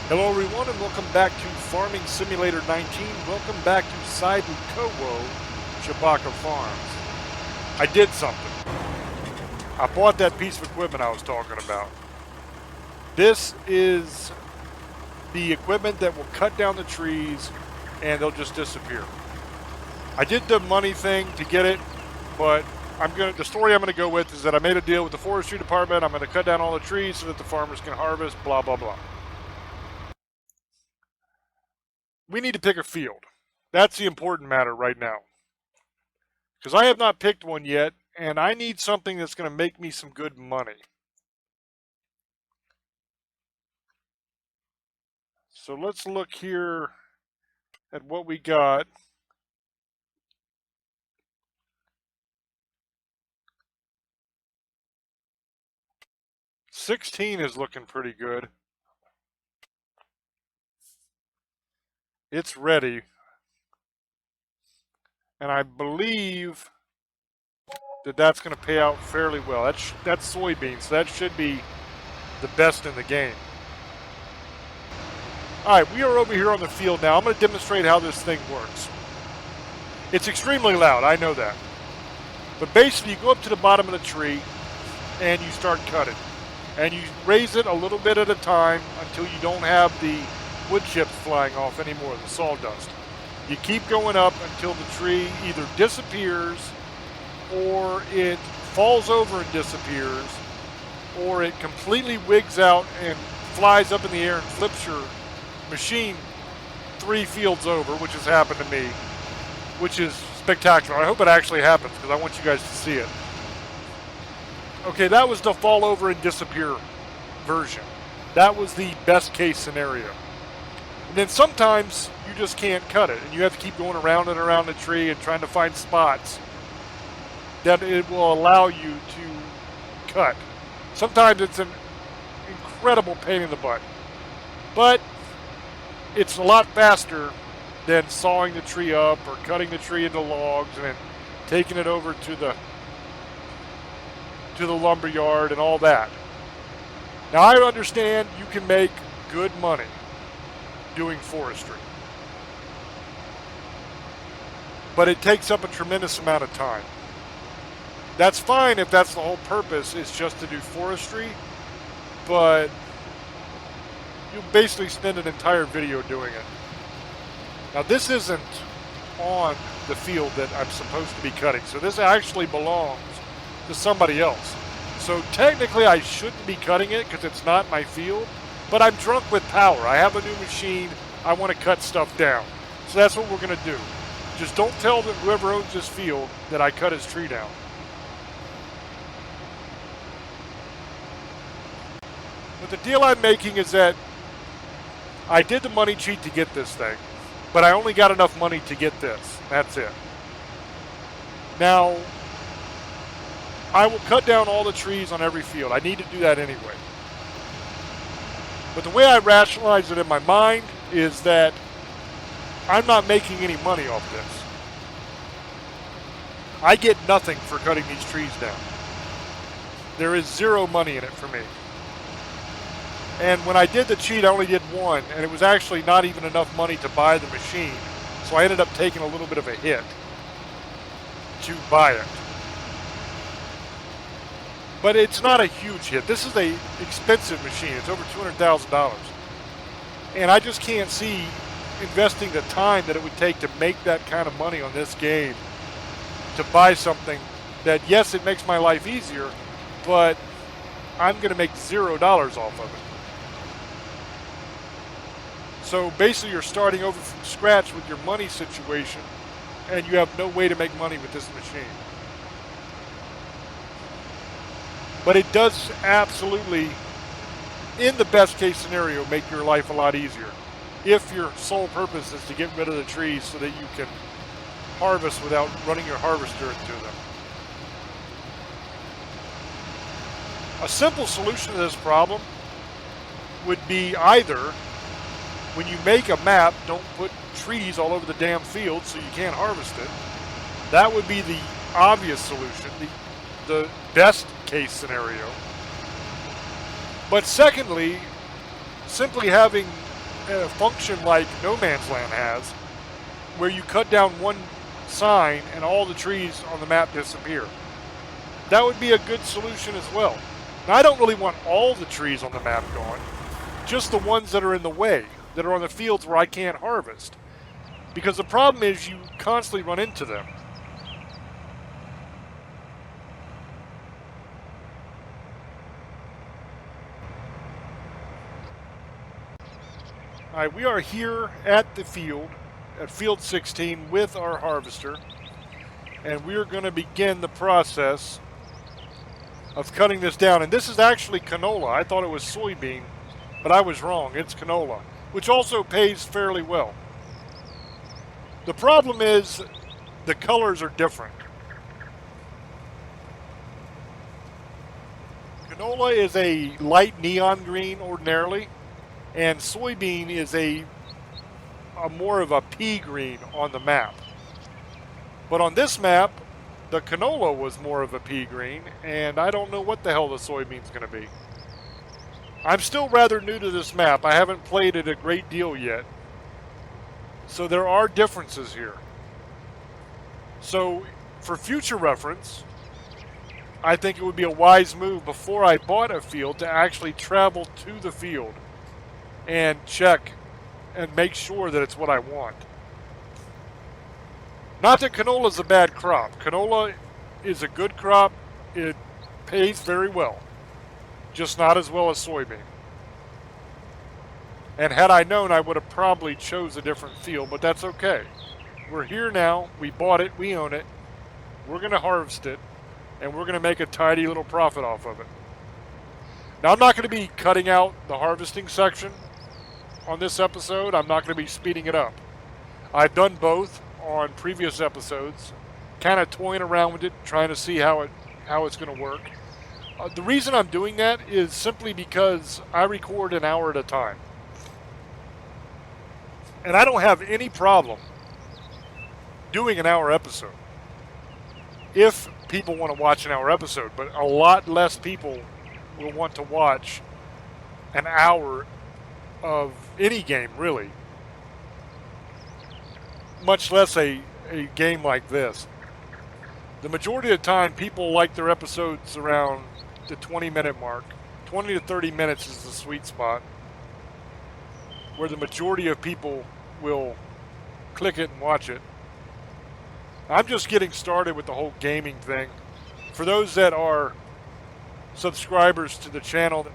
Hello everyone and welcome back to Farming Simulator 19. Welcome back to Kowo, Chewbacca Farms. I did something. I bought that piece of equipment I was talking about. This is the equipment that will cut down the trees and they'll just disappear. I did the money thing to get it, but the story I'm going to go with is that I made a deal with the forestry department. I'm going to cut down all the trees so that the farmers can harvest, blah, blah, blah. We need to pick a field. That's the important matter right now. Because I have not picked one yet, and I need something that's going to make me some good money. So let's look here at what we got. $16 is looking pretty good. It's ready. And I believe that that's going to pay out fairly well. That's soybeans, so that should be the best in the game. Alright, we are over here on the field now. I'm going to demonstrate how this thing works. It's extremely loud, I know that. But basically, you go up to the bottom of the tree and you start cutting. And you raise it a little bit at a time until you don't have the wood chips flying off anymore, the sawdust. You keep going up until the tree either disappears, or it falls over and disappears, or it completely wigs out and flies up in the air and flips your machine 3 fields over, which has happened to me, which is spectacular. I hope it actually happens because I want you guys to see it. Okay, that was the fall over and disappear version. That was the best case scenario. And then sometimes you just can't cut it, and you have to keep going around and around the tree and trying to find spots that it will allow you to cut. Sometimes it's an incredible pain in the butt, but it's a lot faster than sawing the tree up or cutting the tree into logs and then taking it over to the lumber yard and all that. Now I understand you can make good money doing forestry, but it takes up a tremendous amount of time. That's fine if that's the whole purpose, is just to do forestry, but you basically spend an entire video doing it. Now this isn't on the field that I'm supposed to be cutting, so this actually belongs to somebody else. So technically I shouldn't be cutting it because it's not my field, but I'm drunk with power. I have a new machine. I want to cut stuff down. So that's what we're going to do. Just don't tell whoever owns this field that I cut his tree down. But the deal I'm making is that I did the money cheat to get this thing, but I only got enough money to get this. That's it. Now, I will cut down all the trees on every field. I need to do that anyway. But the way I rationalize it in my mind is that I'm not making any money off this. I get nothing for cutting these trees down. There is zero money in it for me. And when I did the cheat, I only did one, and it was actually not even enough money to buy the machine. So I ended up taking a little bit of a hit to buy it. But it's not a huge hit. This is an expensive machine. It's over $200,000. And I just can't see investing the time that it would take to make that kind of money on this game to buy something that, yes, it makes my life easier, but I'm going to make $0 off of it. So basically you're starting over from scratch with your money situation, and you have no way to make money with this machine. But it does absolutely, in the best case scenario, make your life a lot easier if your sole purpose is to get rid of the trees so that you can harvest without running your harvester into them. A simple solution to this problem would be either, when you make a map, don't put trees all over the damn field so you can't harvest it. That would be the obvious solution, the best case scenario. But secondly, simply having a function like No Man's Land has, where you cut down one sign and all the trees on the map disappear. That would be a good solution as well. Now, I don't really want all the trees on the map gone, just the ones that are in the way, that are on the fields where I can't harvest. Because the problem is you constantly run into them. Alright, we are here at the field, at field 16 with our harvester, and we are going to begin the process of cutting this down. And this is actually canola. I thought it was soybean, but I was wrong. It's canola, which also pays fairly well. The problem is the colors are different. Canola is a light neon green ordinarily, and soybean is a more of a pea green on the map. But on this map, the canola was more of a pea green, and I don't know what the hell the soybean's going to be. I'm still rather new to this map. I haven't played it a great deal yet. So there are differences here. So for future reference, I think it would be a wise move before I bought a field to actually travel to the field and check and make sure that it's what I want. Not that canola is a bad crop. Canola is a good crop. It pays very well. Just not as well as soybean. And had I known, I would have probably chose a different field, but that's okay. We're here now. We bought it. We own it. We're going to harvest it, and we're going to make a tidy little profit off of it. Now, I'm not going to be cutting out the harvesting section on this episode. I'm not going to be speeding it up. I've done both on previous episodes, kind of toying around with it, trying to see how it's going to work. The reason I'm doing that is simply because I record an hour at a time. And I don't have any problem doing an hour episode if people want to watch an hour episode, but a lot less people will want to watch an hour of any game, really. Much less a game like this. The majority of the time, people like their episodes around the 20-minute mark. 20 to 30 minutes is the sweet spot, where the majority of people will click it and watch it. I'm just getting started with the whole gaming thing. For those that are subscribers to the channel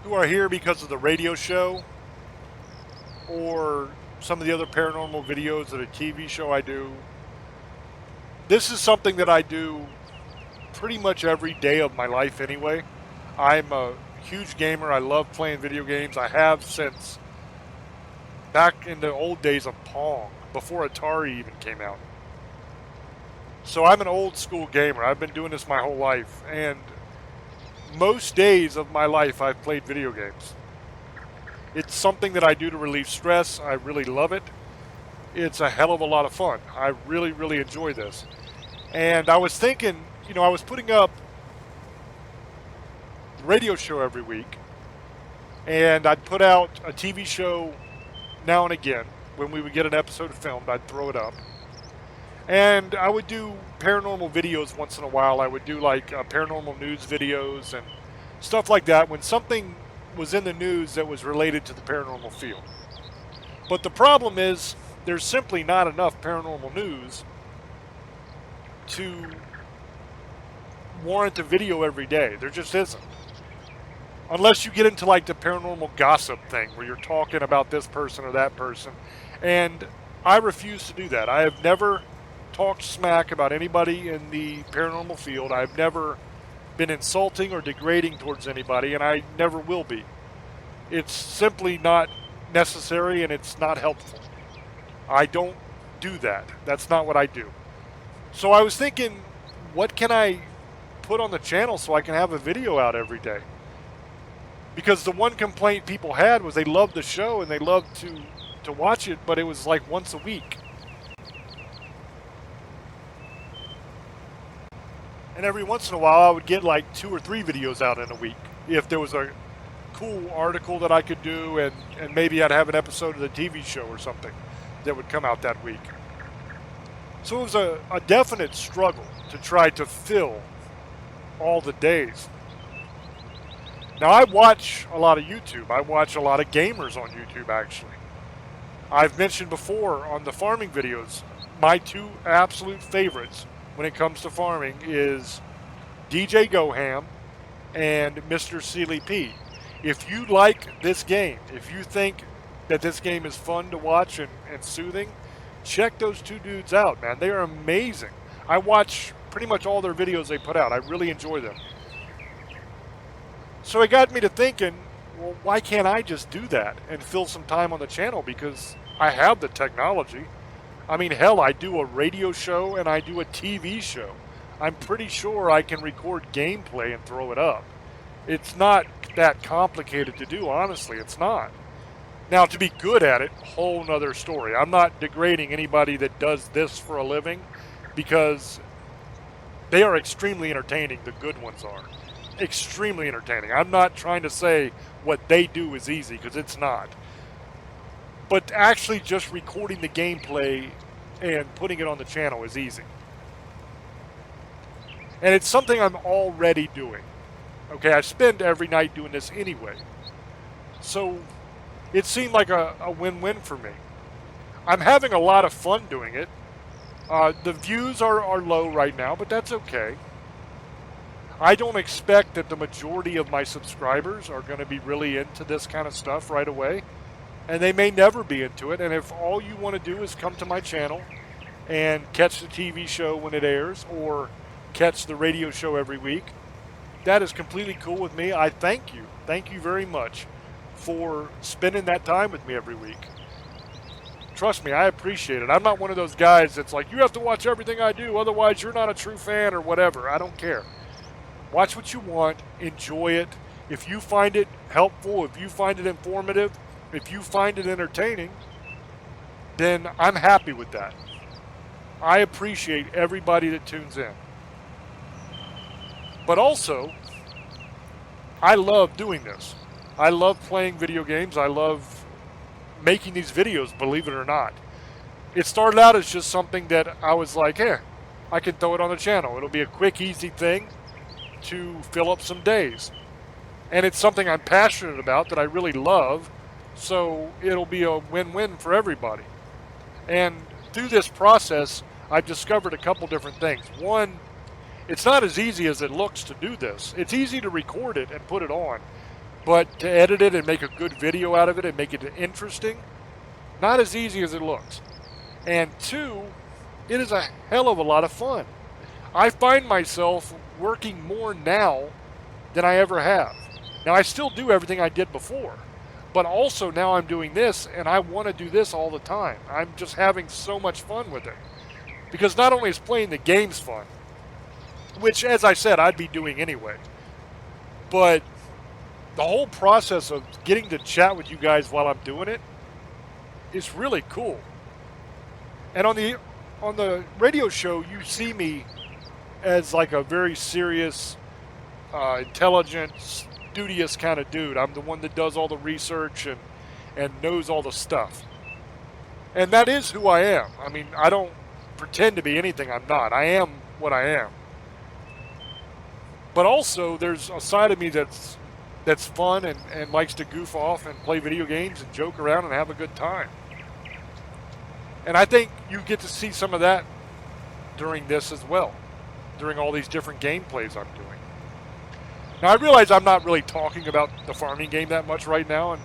who are here because of the radio show or some of the other paranormal videos of a TV show I do, this is something that I do pretty much every day of my life anyway. I'm a huge gamer. I love playing video games. I have since back in the old days of Pong, before Atari even came out. So I'm an old school gamer. I've been doing this my whole life, and most days of my life I've played video games. It's something that I do to relieve stress. I really love it. It's a hell of a lot of fun. I really, really enjoy this. And I was thinking, I was putting up the radio show every week, and I'd put out a TV show now and again. When we would get an episode filmed, I'd throw it up. And I would do paranormal videos once in a while. I would do like paranormal news videos and stuff like that when something was in the news that was related to the paranormal field. But the problem is there's simply not enough paranormal news to warrant a video every day. There just isn't. Unless you get into like the paranormal gossip thing where you're talking about this person or that person. And I refuse to do that. I have never talked smack about anybody in the paranormal field. I've never been insulting or degrading towards anybody, and I never will be. It's simply not necessary, and it's not helpful. I don't do that. That's not what I do. So I was thinking, what can I put on the channel so I can have a video out every day? Because the one complaint people had was they loved the show and they loved to watch it, but it was like once a week. And every once in a while I would get like 2 or 3 videos out in a week. if there was a cool article that I could do, and maybe I'd have an episode of the TV show or something that would come out that week. So it was a definite struggle to try to fill all the days. Now, I watch a lot of YouTube. I watch a lot of gamers on YouTube, actually. I've mentioned before on the farming videos, my two absolute favorites when it comes to farming is DJ Goham and Mr. Sealy P. If you like this game, if you think that this game is fun to watch and soothing, check those two dudes out, man. They are amazing. I watch pretty much all their videos they put out. I really enjoy them. So it got me to thinking, well, why can't I just do that and fill some time on the channel? Because I have the technology. I mean, hell, I do a radio show and I do a TV show. I'm pretty sure I can record gameplay and throw it up. It's not that complicated to do, honestly. It's not. Now, to be good at it, whole nother story. I'm not degrading anybody that does this for a living, because they are extremely entertaining. The good ones are extremely entertaining. I'm not trying to say what they do is easy, because it's not. But actually just recording the gameplay and putting it on the channel is easy. And it's something I'm already doing. Okay, I spend every night doing this anyway. So it seemed like a win-win for me. I'm having a lot of fun doing it. The views are low right now, but that's okay. I don't expect that the majority of my subscribers are going to be really into this kind of stuff right away. And they may never be into it. And if all you want to do is come to my channel and catch the TV show when it airs, or catch the radio show every week, that is completely cool with me. I thank you. Thank you very much for spending that time with me every week. Trust me, I appreciate it. I'm not one of those guys that's like, you have to watch everything I do, otherwise you're not a true fan or whatever. I don't care. Watch what you want. Enjoy it. If you find it helpful, if you find it informative, if you find it entertaining, then I'm happy with that. I appreciate everybody that tunes in. But also, I love doing this. I love playing video games. I love making these videos, believe it or not. It started out as just something that I was like, hey, I can throw it on the channel. It'll be a quick, easy thing to fill up some days. And it's something I'm passionate about, that I really love, so it'll be a win-win for everybody. And through this process, I've discovered a couple different things. One, it's not as easy as it looks to do this. It's easy to record it and put it on, but to edit it and make a good video out of it and make it interesting, not as easy as it looks. And two, it is a hell of a lot of fun. I find myself working more now than I ever have. Now, I still do everything I did before, but also now I'm doing this, and I want to do this all the time. I'm just having so much fun with it. Because not only is playing the games fun, which, as I said, I'd be doing anyway, but the whole process of getting to chat with you guys while I'm doing it is really cool. And on the radio show, you see me as like a very serious, intelligent, studious kind of dude. I'm the one that does all the research and knows all the stuff. And that is who I am. I mean, I don't pretend to be anything I'm not. I am what I am. But also, there's a side of me that's fun and likes to goof off and play video games and joke around and have a good time. And I think you get to see some of that during this as well, during all these different gameplays I'm doing. Now, I realize I'm not really talking about the farming game that much right now, and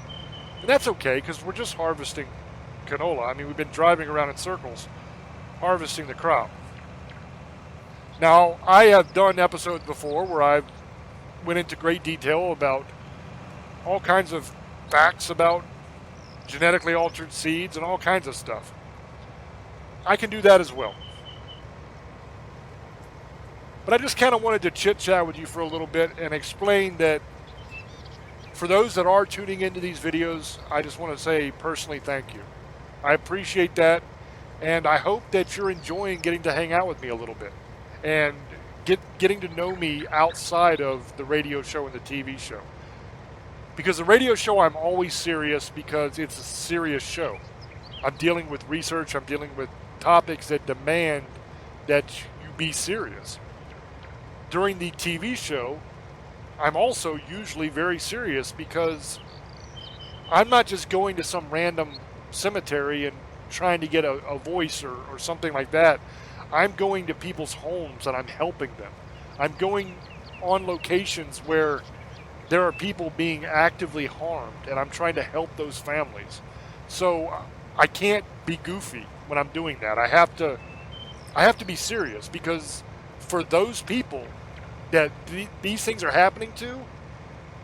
that's okay, because we're just harvesting canola. I mean, we've been driving around in circles, harvesting the crop. Now, I have done episodes before where I've went into great detail about all kinds of facts about genetically altered seeds and all kinds of stuff. I can do that as well. But I just kind of wanted to chit-chat with you for a little bit and explain that for those that are tuning into these videos, I just want to say personally thank you. I appreciate that, and I hope that you're enjoying getting to hang out with me a little bit and getting to know me outside of the radio show and the TV show. Because the radio show, I'm always serious because it's a serious show. I'm dealing with research, I'm dealing with topics that demand that you be serious. During the TV show, I'm also usually very serious because I'm not just going to some random cemetery and trying to get a voice or something like that. I'm going to people's homes and I'm helping them. I'm going on locations where there are people being actively harmed and I'm trying to help those families. So I can't be goofy when I'm doing that. I have to be serious because for those people that these things are happening to,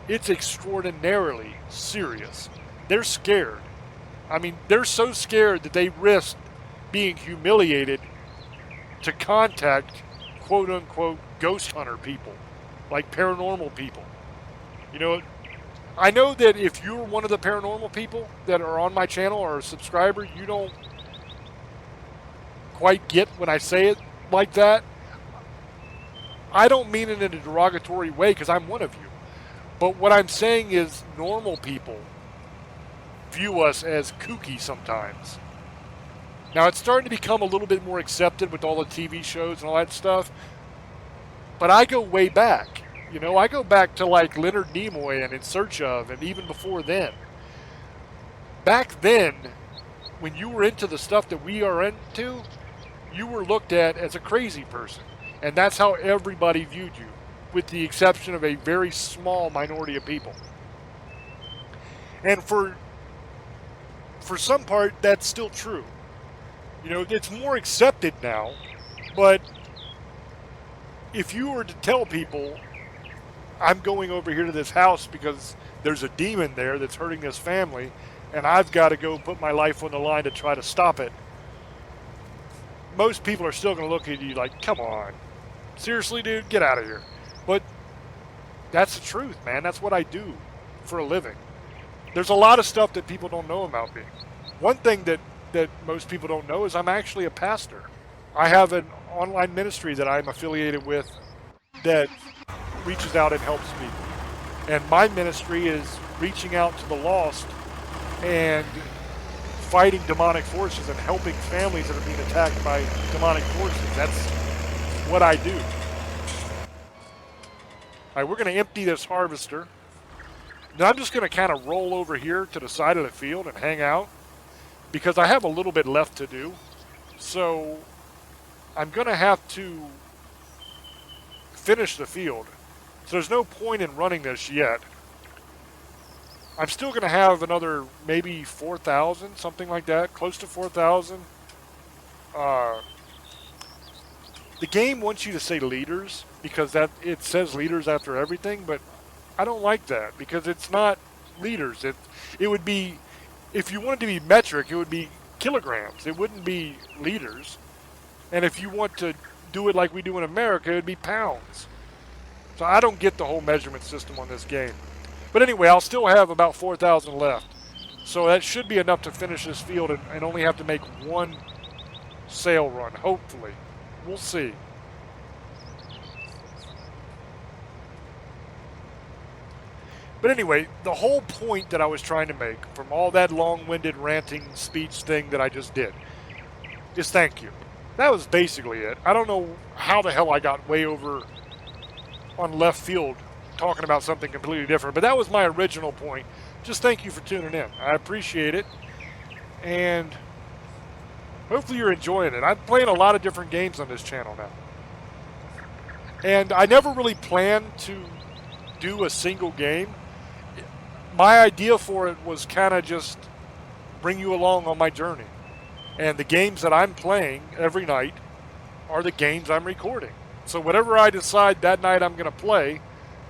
it's extraordinarily serious. They're scared. I mean, they're so scared that they risk being humiliated to contact quote-unquote ghost hunter people, like paranormal people. You know, I know that if you're one of the paranormal people that are on my channel or a subscriber, you don't quite get when I say it like that. I don't mean it in a derogatory way because I'm one of you. But what I'm saying is normal people view us as kooky sometimes. Now, it's starting to become a little bit more accepted with all the TV shows and all that stuff. But I go way back. You know, I go back to like Leonard Nimoy and In Search Of, and even before then. Back then, when you were into the stuff that we are into, you were looked at as a crazy person. And that's how everybody viewed you, with the exception of a very small minority of people. And for some part, that's still true. You know, it's more accepted now, but if you were to tell people, I'm going over here to this house because there's a demon there that's hurting this family, and I've got to go put my life on the line to try to stop it, most people are still going to look at you like, come on. Seriously, dude, get out of here. But that's the truth, man. That's what I do for a living. There's a lot of stuff that people don't know about me. One thing that most people don't know is I'm actually a pastor. I have an online ministry that I'm affiliated with that reaches out and helps people. And my ministry is reaching out to the lost and fighting demonic forces and helping families that are being attacked by demonic forces. That's what I do. All right, we're going to empty this harvester. Now I'm just going to kind of roll over here to the side of the field and hang out because I have a little bit left to do. So I'm going to have to finish the field. So there's no point in running this yet. I'm still going to have another maybe 4,000, something like that, close to 4,000. The game wants you to say liters because it says liters after everything, but I don't like that because it's not liters. It would be, if you wanted to be metric, it would be kilograms. It wouldn't be liters. And if you want to do it like we do in America, it would be pounds. So I don't get the whole measurement system on this game. But anyway, I'll still have about 4,000 left. So that should be enough to finish this field and only have to make one sale run, hopefully. We'll see. But anyway, the whole point that I was trying to make from all that long-winded ranting speech thing that I just did is thank you. That was basically it. I don't know how the hell I got way over on left field talking about something completely different, but that was my original point. Just thank you for tuning in. I appreciate it, and hopefully you're enjoying it. I'm playing a lot of different games on this channel now, and I never really planned to do a single game. My idea for it was kind of just bring you along on my journey, and the games that I'm playing every night are the games I'm recording. So whatever I decide that night I'm going to play,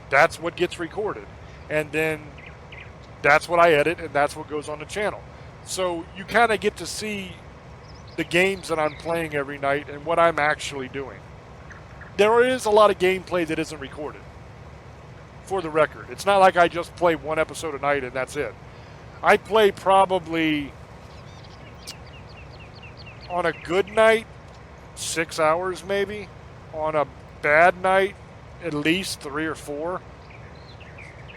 that's what gets recorded. And then that's what I edit, and that's what goes on the channel. So you kind of get to see the games that I'm playing every night and what I'm actually doing. There is a lot of gameplay that isn't recorded, for the record. It's not like I just play one episode a night and that's it. I play probably, on a good night, 6 hours maybe. On a bad night, at least 3 or 4.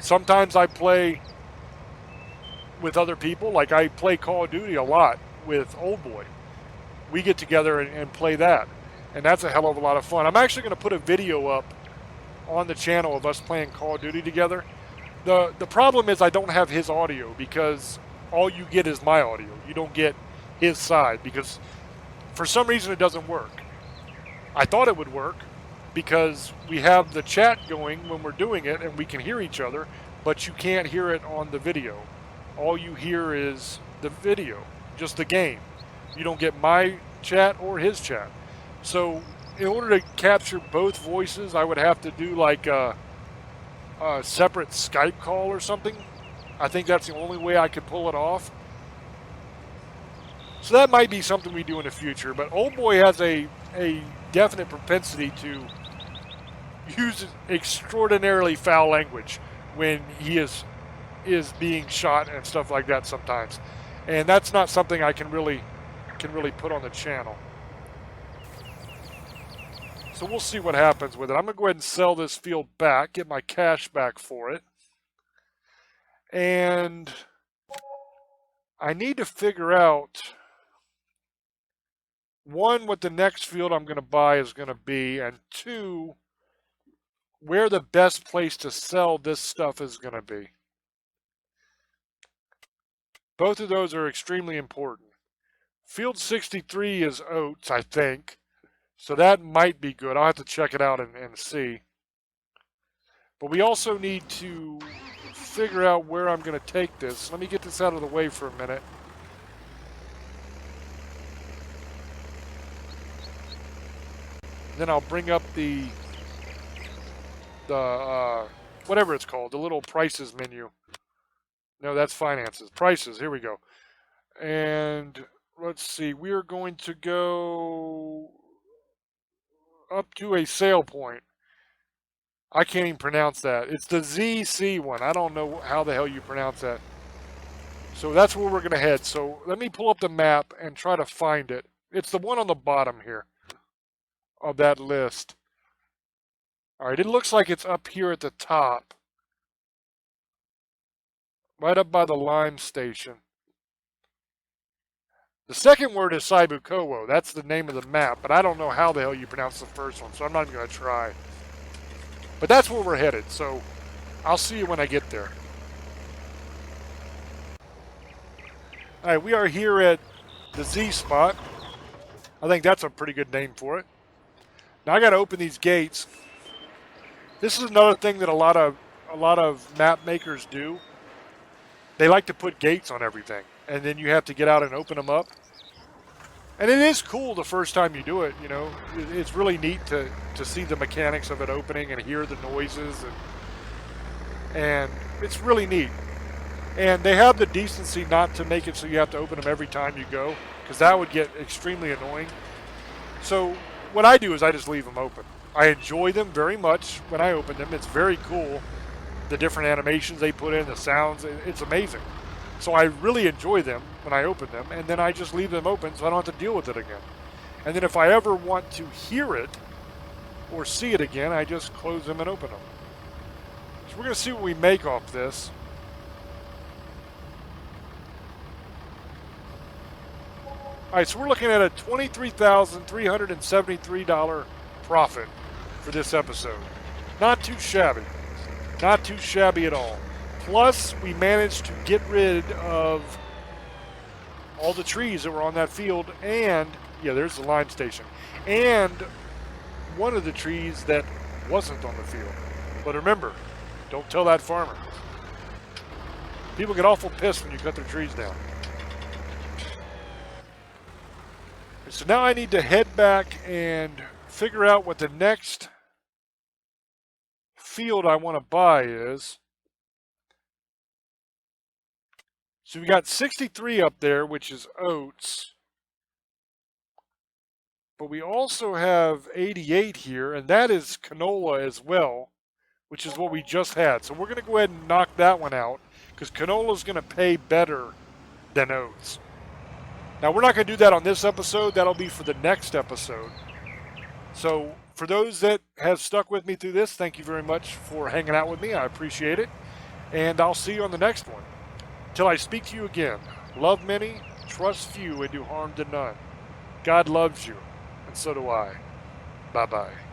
Sometimes I play with other people. Like I play Call of Duty a lot with Old Boy. We get together and play that. And that's a hell of a lot of fun. I'm actually going to put a video up on the channel of us playing Call of Duty together. The problem is I don't have his audio because all you get is my audio. You don't get his side because for some reason it doesn't work. I thought it would work because we have the chat going when we're doing it and we can hear each other, but you can't hear it on the video. All you hear is the video, just the game. You don't get my chat or his chat. So in order to capture both voices, I would have to do like a separate Skype call or something. I think that's the only way I could pull it off. So that might be something we do in the future. But Old Boy has a definite propensity to use extraordinarily foul language when he is being shot and stuff like that sometimes. And that's not something I can really put on the channel. So we'll see what happens with it. I'm going to go ahead and sell this field back, get my cash back for it. And I need to figure out, one, what the next field I'm going to buy is going to be, and two, where the best place to sell this stuff is going to be. Both of those are extremely important. Field 63 is oats, I think. So that might be good. I'll have to check it out and see. But we also need to figure out where I'm going to take this. Let me get this out of the way for a minute. Then I'll bring up the whatever it's called, the little prices menu. No, that's finances. Prices, here we go. And let's see, we are going to go up to a sale point. I can't even pronounce that. It's the ZC one. I don't know how the hell you pronounce that. So that's where we're going to head. So let me pull up the map and try to find it. It's the one on the bottom here of that list. All right, it looks like it's up here at the top. Right up by the lime station. The second word is Saibukowo. That's the name of the map, but I don't know how the hell you pronounce the first one, so I'm not even going to try. But that's where we're headed, so I'll see you when I get there. All right, we are here at the Z spot. I think that's a pretty good name for it. Now I got to open these gates. This is another thing that a lot of map makers do. They like to put gates on everything, and then you have to get out and open them up. And it is cool the first time you do it, you know. It's really neat to see the mechanics of it opening and hear the noises, and it's really neat. And they have the decency not to make it so you have to open them every time you go, because that would get extremely annoying. So what I do is I just leave them open. I enjoy them very much when I open them. It's very cool, the different animations they put in, the sounds, it's amazing. So I really enjoy them when I open them, and then I just leave them open so I don't have to deal with it again. And then if I ever want to hear it or see it again, I just close them and open them. So we're going to see what we make off this. All right, so we're looking at a $23,373 profit for this episode. Not too shabby. Not too shabby at all. Plus, we managed to get rid of all the trees that were on that field, and, yeah, there's the line station, and one of the trees that wasn't on the field. But remember, don't tell that farmer. People get awful pissed when you cut their trees down. So now I need to head back and figure out what the next field I want to buy is. So we got 63 up there, which is oats. But we also have 88 here, and that is canola as well, which is what we just had. So we're going to go ahead and knock that one out, because canola is going to pay better than oats. Now, we're not going to do that on this episode. That'll be for the next episode. So For those that have stuck with me through this, thank you very much for hanging out with me. I appreciate it. And I'll see you on the next one. Till I speak to you again, love many, trust few, and do harm to none. God loves you, and so do I. Bye-bye.